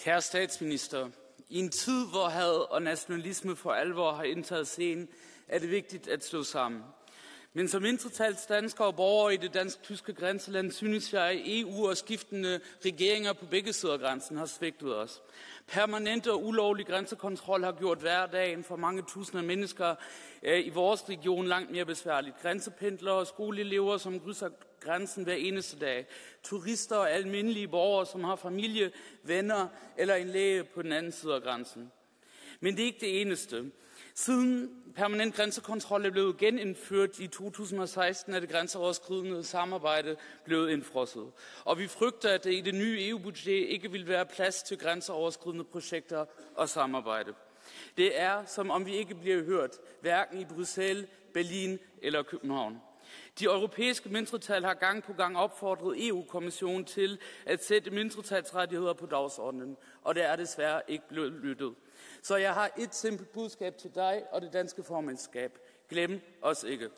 Kære statsminister, i en tid, hvor had og nationalisme for alvor har indtaget scenen, er det vigtigt at stå sammen. Men som mindretals danskere og borgere i det dansk-tyske grænseland, synes jeg, at EU og skiftende regeringer på begge sider af grænsen har svigtet os. Permanent og ulovlig grænsekontrol har gjort hverdagen for mange tusinde mennesker i vores region langt mere besværligt. Grænsependlere og skoleelever, som krydser grænsen hver eneste dag. Turister og almindelige borgere, som har familie, venner eller en læge på den anden side af grænsen. Men det er ikke det eneste. Siden permanent grænsekontrol er blevet genindført i 2016, er det grænseoverskridende samarbejde blevet indfrosset. Og vi frygter, at det i det nye EU-budget ikke vil være plads til grænseoverskridende projekter og samarbejde. Det er, som om vi ikke bliver hørt, hverken i Bruxelles, Berlin eller København. De europæiske mindretal har gang på gang opfordret EU-kommissionen til at sætte mindretalsrettigheder på dagsordenen, og det er desværre ikke blevet lyttet. Så jeg har et simpelt budskab til dig og det danske formandskab. Glem os ikke.